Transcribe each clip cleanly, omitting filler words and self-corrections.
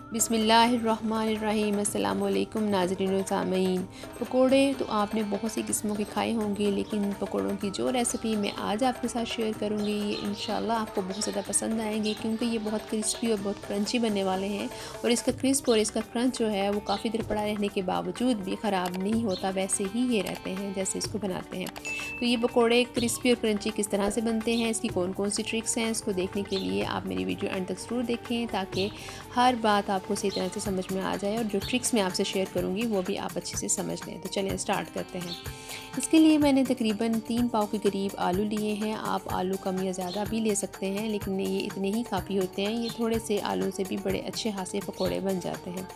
बिस्मिल्लाहिर्रहमानिर्रहीम। अस्सलाम वालेकुम नाज़रीन व सामीन। पकोड़े तो आपने बहुत सी किस्मों के खाए होंगे, लेकिन पकोड़ों की जो रेसिपी मैं आज आपके साथ शेयर करूंगी ये इंशाल्लाह आपको बहुत ज़्यादा पसंद आएंगे, क्योंकि ये बहुत क्रिस्पी और बहुत क्रंची बनने वाले हैं। और इसका क्रिस्प और इसका क्रंच जो है वो काफ़ी देर पड़ा रहने के बावजूद भी ख़राब नहीं होता, वैसे ही ये रहते हैं जैसे इसको बनाते हैं। तो ये पकोड़े क्रिस्पी और क्रंची किस तरह से बनते हैं, इसकी कौन कौन सी ट्रिक्स हैं, इसको देखने के लिए आप मेरी वीडियो अंत तक ज़रूर देखें, ताकि हर बात आपको सही तरह से समझ में आ जाए और जो ट्रिक्स मैं आपसे शेयर करूंगी वो भी आप अच्छे से समझ लें। तो चलिए स्टार्ट करते हैं। इसके लिए मैंने तकरीबन 3 पाव के करीब आलू लिए हैं। आप आलू कम या ज़्यादा भी ले सकते हैं, लेकिन ये इतने ही काफ़ी होते हैं। ये थोड़े से आलू से भी बड़े अच्छे खासे पकौड़े बन जाते हैं।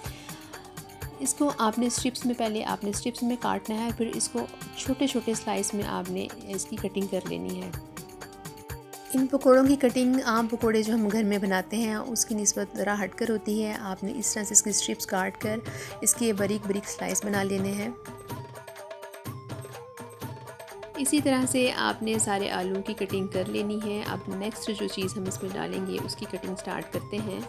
इसको आपने स्ट्रिप्स में पहले आपने स्ट्रिप्स में काटना है, फिर इसको छोटे छोटे स्लाइस में आपने इसकी कटिंग कर लेनी है। इन पकोड़ों की कटिंग आम पकोड़े जो हम घर में बनाते हैं उसकी निस्बत ज़रा हटकर होती है। आपने इस तरह से इसकी स्ट्रिप्स काट कर इसके बारीक बारीक स्लाइस बना लेने हैं। इसी तरह से आपने सारे आलू की कटिंग कर लेनी है। अब नेक्स्ट जो चीज़ हम इसमें डालेंगे उसकी कटिंग स्टार्ट करते हैं।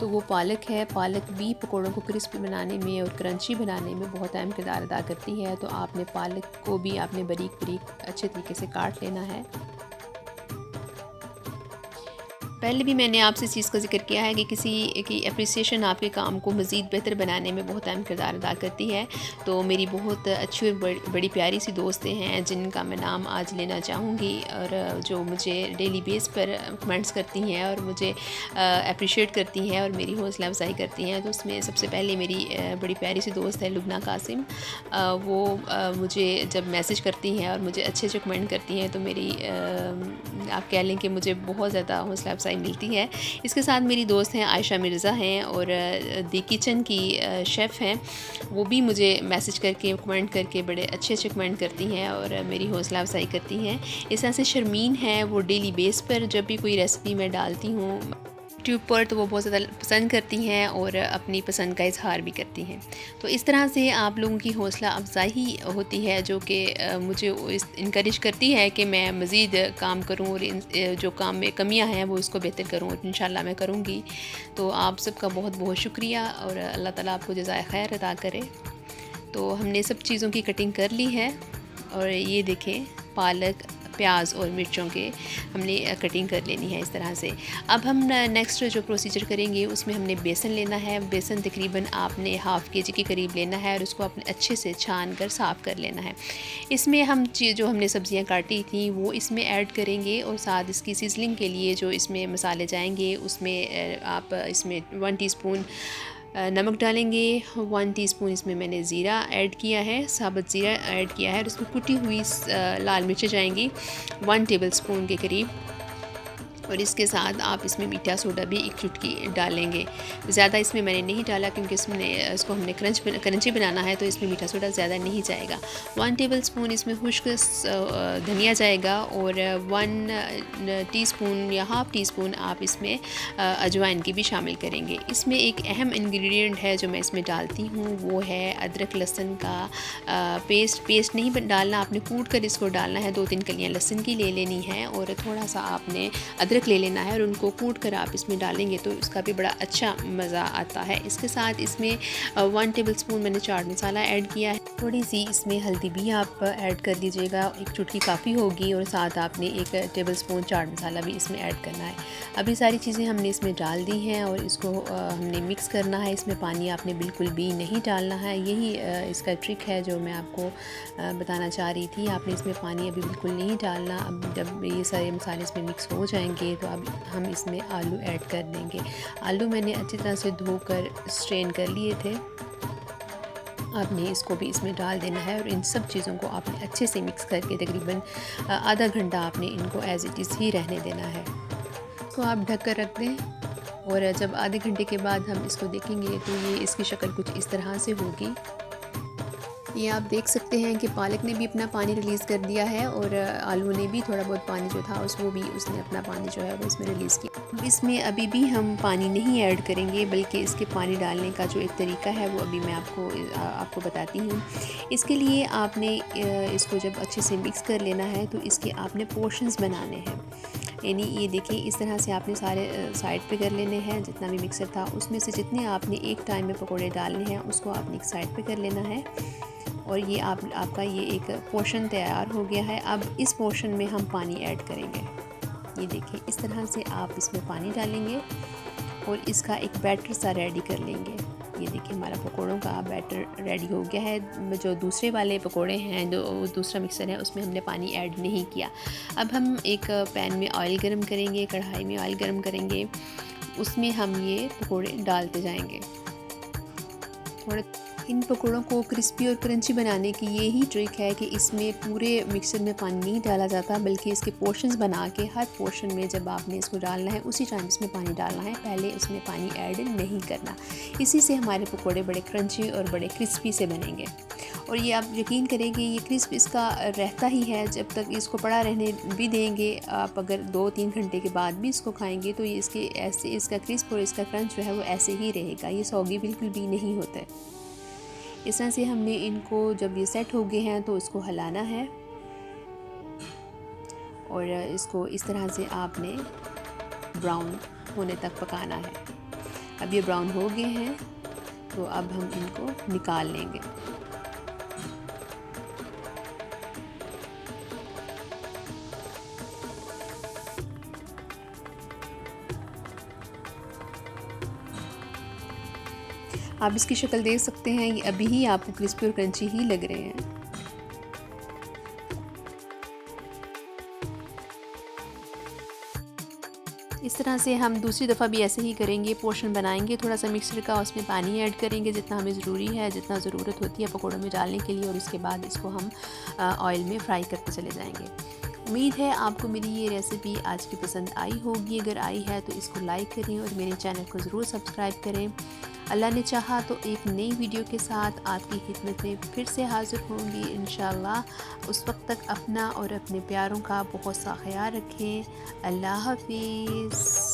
तो वो पालक है। पालक भी पकोड़ों को क्रिस्पी बनाने में और क्रंची बनाने में बहुत अहम किरदार अदा करती है। तो आपने पालक को भी आपने बारीक बारीक अच्छे तरीके से काट लेना है। पहले भी मैंने आपसे इस चीज़ का जिक्र किया है कि किसी की अप्रिसिएशन आपके काम को मज़ीद बेहतर बनाने में बहुत अहम किरदार अदा करती है। तो मेरी बहुत अच्छी और बड़ी प्यारी सी दोस्तें हैं जिनका मैं नाम आज लेना चाहूँगी, और जो मुझे डेली बेस पर कमेंट्स करती हैं और मुझे अप्रिशिएट करती हैं और मेरी हौसला अफजाई करती हैं। तो उसमें सबसे पहले मेरी बड़ी प्यारी सी दोस्त है लुबना कासिम। वो मुझे जब मैसेज करती हैं और मुझे अच्छे अच्छे कमेंट करती हैं तो मेरी आप कह लें कि मुझे बहुत ज़्यादा हौसला अफजाई मिलती है। इसके साथ मेरी दोस्त हैं आयशा मिर्ज़ा हैं, और दी किचन की शेफ़ हैं। वो भी मुझे मैसेज करके कमेंट करके बड़े अच्छे अच्छे कमेंट करती हैं और मेरी हौसला अफजाई करती हैं। इस तरह से शर्मीन है, वो डेली बेस पर जब भी कोई रेसिपी मैं डालती हूँ यूट्यूब पर तो वो बहुत ज़्यादा पसंद करती हैं और अपनी पसंद का इजहार भी करती हैं। तो इस तरह से आप लोगों की हौसला अफजाई होती है, जो कि मुझे इनकरेज करती है कि मैं मज़ीद काम करूं और जो काम में कमियां हैं वो इसको बेहतर करूं, और इंशाल्लाह मैं करूंगी। तो आप सबका बहुत बहुत शुक्रिया और अल्लाह ताला आपको जज़ाए खैर अता करे। तो हमने सब चीज़ों की कटिंग कर ली है, और ये देखें पालक, प्याज और मिर्चों के हमने कटिंग कर लेनी है इस तरह से। अब हम नेक्स्ट जो प्रोसीजर करेंगे उसमें हमने बेसन लेना है। बेसन तकरीबन आपने हाफ़ केजी के करीब लेना है और उसको अपने अच्छे से छान कर साफ़ कर लेना है। इसमें हम जो हमने सब्ज़ियां काटी थी वो इसमें ऐड करेंगे, और साथ इसकी सीजलिंग के लिए जो इसमें मसाले जाएंगे उसमें आप इसमें 1 टीस्पून नमक डालेंगे। 1 टीस्पून इसमें मैंने ज़ीरा ऐड किया है, साबुत ज़ीरा ऐड किया है, और इसमें कुटी हुई लाल मिर्चें जाएंगी 1 टेबलस्पून के करीब। और इसके साथ आप इसमें मीठा सोडा भी 1 चुटकी डालेंगे। ज़्यादा इसमें मैंने नहीं डाला क्योंकि इसको हमने क्रंची बनाना है, तो इसमें मीठा सोडा ज़्यादा नहीं जाएगा। 1 टेबलस्पून इसमें खुश्क धनिया जाएगा, और 1 टीस्पून या हाफ़ टी स्पून आप इसमें अजवाइन की भी शामिल करेंगे। इसमें एक अहम इंग्रेडिएंट है जो मैं इसमें डालती हूँ, वो है अदरक लहसुन का पेस्ट नहीं डालना, आपने कूट कर इसको डालना है। 2-3 कलियाँ लहसुन की ले लेनी है, और थोड़ा सा आपने अदरक ले लेना है और उनको कूट कर आप इसमें डालेंगे तो उसका भी बड़ा अच्छा मज़ा आता है। इसके साथ इसमें 1 टेबलस्पून मैंने चाट मसाला ऐड किया है। थोड़ी सी इसमें हल्दी भी आप ऐड कर लीजिएगा, 1 चुटकी काफ़ी होगी, और साथ आपने 1 टेबलस्पून चाट मसाला भी इसमें ऐड करना है। अभी सारी चीज़ें हमने इसमें डाल दी हैं और इसको हमने मिक्स करना है। इसमें पानी आपने बिल्कुल भी नहीं डालना है। यही इसका ट्रिक है जो मैं आपको बताना चाह रही थी। आपने इसमें पानी अभी बिल्कुल नहीं डालना। अब जब ये सारे मसाले इसमें मिक्स हो जाएंगे तो अब हम इसमें आलू ऐड कर देंगे। आलू मैंने अच्छी तरह से धोकर स्ट्रेन कर लिए थे। आपने इसको भी इसमें डाल देना है, और इन सब चीज़ों को आपने अच्छे से मिक्स करके तकरीबन आधा घंटा आपने इनको एज़ इट इज़ ही रहने देना है। तो आप ढक कर रख दें, और जब आधे घंटे के बाद हम इसको देखेंगे तो ये इसकी शक्ल कुछ इस तरह से होगी। ये आप देख सकते हैं कि पालक ने भी अपना पानी रिलीज़ कर दिया है, और आलू ने भी थोड़ा बहुत पानी जो था उसने अपना पानी जो है वो इसमें रिलीज़ किया। इसमें अभी भी हम पानी नहीं ऐड करेंगे, बल्कि इसके पानी डालने का जो एक तरीका है वो अभी मैं आपको बताती हूँ। इसके लिए आपने इसको जब अच्छे से मिक्स कर लेना है तो इसके आपने पोर्शंस बनाने हैं। यानी ये देखिए इस तरह से आपने सारे साइड पे कर लेने हैं। जितना भी मिक्सर था उसमें से जितने आपने एक टाइम में पकोड़े डालने हैं उसको आपने एक साइड पे कर लेना है। और ये आपका ये एक पोर्शन तैयार हो गया है। अब इस पोर्शन में हम पानी ऐड करेंगे। ये देखिए इस तरह से आप इसमें पानी डालेंगे और इसका एक बैटर सा रेडी कर लेंगे। ये देखिए हमारा पकोड़ों का बैटर रेडी हो गया है। जो दूसरे वाले पकोड़े हैं, जो दूसरा मिक्सर है, उसमें हमने पानी ऐड नहीं किया। अब हम एक पैन में ऑयल गरम करेंगे, कढ़ाई में ऑयल गरम करेंगे, उसमें हम ये पकोड़े डालते जाएंगे। थोड़ा इन पकोड़ों को क्रिस्पी और क्रंची बनाने की यही ट्रिक है कि इसमें पूरे मिक्सर में पानी नहीं डाला जाता, बल्कि इसके पोर्शंस बना के हर पोर्शन में जब आपने इसको डालना है उसी टाइम इसमें पानी डालना है, पहले इसमें पानी ऐड नहीं करना। इसी से हमारे पकोड़े बड़े क्रंची और बड़े क्रिस्पी से बनेंगे। और ये आप यकीन करेंगे ये क्रिस्प इसका रहता ही है। जब तक इसको पड़ा रहने भी देंगे आप, अगर 2-3 घंटे के बाद भी इसको खाएंगे तो ये इसके ऐसे इसका क्रिस्प और इसका क्रंच जो है वो ऐसे ही रहेगा। ये सौगी बिल्कुल भी नहीं होता है। इस तरह से हमने इनको जब ये सेट हो गए हैं तो इसको हिलाना है और इसको इस तरह से आपने ब्राउन होने तक पकाना है। अब ये ब्राउन हो गए हैं तो अब हम इनको निकाल लेंगे। आप इसकी शक्ल देख सकते हैं, ये अभी ही आपको क्रिस्पी और क्रंची ही लग रहे हैं। इस तरह से हम दूसरी दफ़ा भी ऐसे ही करेंगे। पोर्शन बनाएंगे थोड़ा सा मिक्सर का, उसमें पानी ऐड करेंगे जितना हमें ज़रूरी है, जितना ज़रूरत होती है पकौड़ों में डालने के लिए, और उसके बाद इसको हम ऑयल में फ्राई करते चले जाएंगे। उम्मीद है आपको मेरी ये रेसिपी आज की पसंद आई होगी। अगर आई है तो इसको लाइक करें और मेरे चैनल को ज़रूर सब्सक्राइब करें। अल्लाह ने चाहा तो एक नई वीडियो के साथ आपकी खिदमत में फिर से हाज़िर होंगी इंशाअल्लाह। उस वक्त तक अपना और अपने प्यारों का बहुत सा ख्याल रखें। अल्लाह हाफिज़।